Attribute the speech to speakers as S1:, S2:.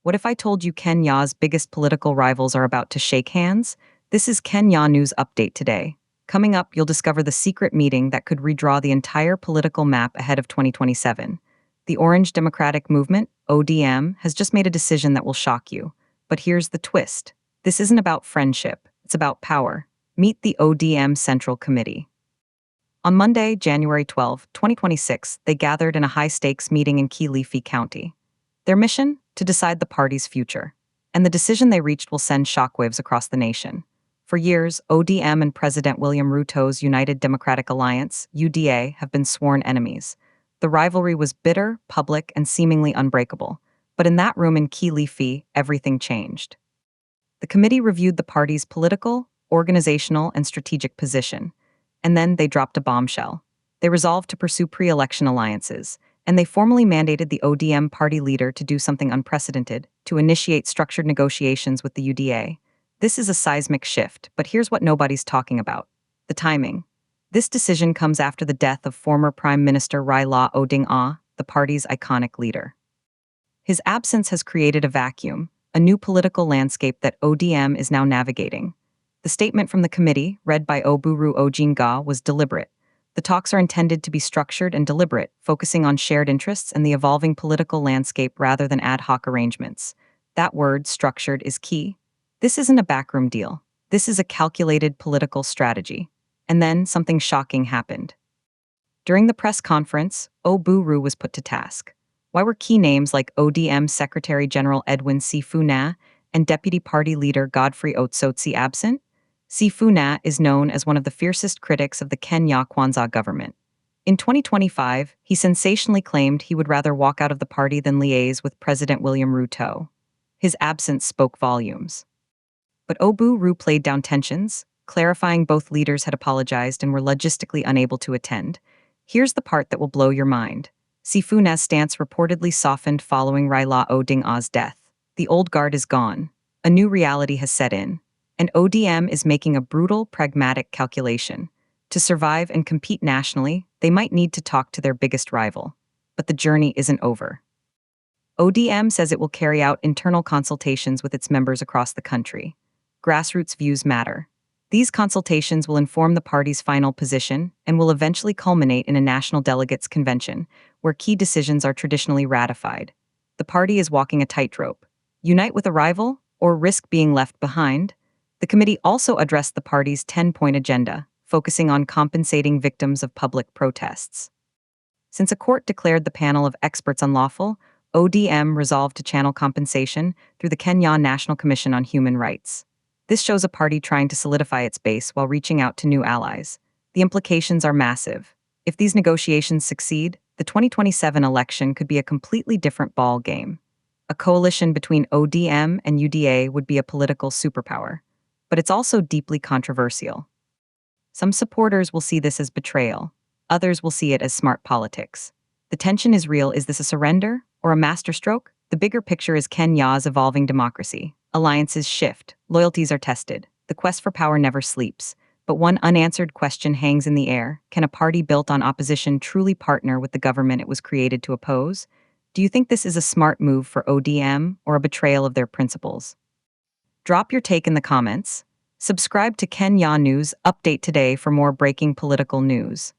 S1: What if I told you Kenya's biggest political rivals are about to shake hands? This is Kenya News Update today. Coming up, you'll discover the secret meeting that could redraw the entire political map ahead of 2027. The Orange Democratic Movement, ODM, has just made a decision that will shock you. But here's the twist. This isn't about friendship, it's about power. Meet the ODM Central Committee. On Monday, January 12, 2026, they gathered in a high-stakes meeting in Kilifi County. Their mission? To decide the party's future. And the decision they reached will send shockwaves across the nation. For years, ODM and President William Ruto's United Democratic Alliance, UDA, have been sworn enemies. The rivalry was bitter, public, and seemingly unbreakable. But in that room in Kilifi, everything changed. The committee reviewed the party's political, organizational, and strategic position. And then they dropped a bombshell. They resolved to pursue pre-election alliances, and they formally mandated the ODM party leader to do something unprecedented, to initiate structured negotiations with the UDA. This is a seismic shift, but here's what nobody's talking about. The timing. This decision comes after the death of former Prime Minister Raila Odinga, the party's iconic leader. His absence has created a vacuum, a new political landscape that ODM is now navigating. The statement from the committee, read by Oburu Ojinga, was deliberate. The talks are intended to be structured and deliberate, focusing on shared interests and the evolving political landscape rather than ad hoc arrangements. That word, structured, is key. This isn't a backroom deal. This is a calculated political strategy. And then something shocking happened. During the press conference, Oburu was put to task. Why were key names like ODM Secretary General Edwin Sifuna and Deputy Party Leader Godfrey Otsotsi absent? Sifuna is known as one of the fiercest critics of the Kenya Kwanza government. In 2025, he sensationally claimed he would rather walk out of the party than liaise with President William Ruto. His absence spoke volumes. But Oburu played down tensions, clarifying both leaders had apologized and were logistically unable to attend. Here's the part that will blow your mind. Sifuna's stance reportedly softened following Raila Odinga's death. The old guard is gone. A new reality has set in. And ODM is making a brutal, pragmatic calculation. To survive and compete nationally, they might need to talk to their biggest rival. But the journey isn't over. ODM says it will carry out internal consultations with its members across the country. Grassroots views matter. These consultations will inform the party's final position and will eventually culminate in a national delegates convention, where key decisions are traditionally ratified. The party is walking a tightrope. Unite with a rival, or risk being left behind? The committee also addressed the party's 10-point agenda, focusing on compensating victims of public protests. Since a court declared the panel of experts unlawful, ODM resolved to channel compensation through the Kenya National Commission on Human Rights. This shows a party trying to solidify its base while reaching out to new allies. The implications are massive. If these negotiations succeed, the 2027 election could be a completely different ball game. A coalition between ODM and UDA would be a political superpower. But it's also deeply controversial. Some supporters will see this as betrayal. Others will see it as smart politics. The tension is real. Is this a surrender or a masterstroke? The bigger picture is Kenya's evolving democracy. Alliances shift. Loyalties are tested. The quest for power never sleeps. But one unanswered question hangs in the air. Can a party built on opposition truly partner with the government it was created to oppose? Do you think this is a smart move for ODM or a betrayal of their principles? Drop your take in the comments. Subscribe to Kenya News Update today for more breaking political news.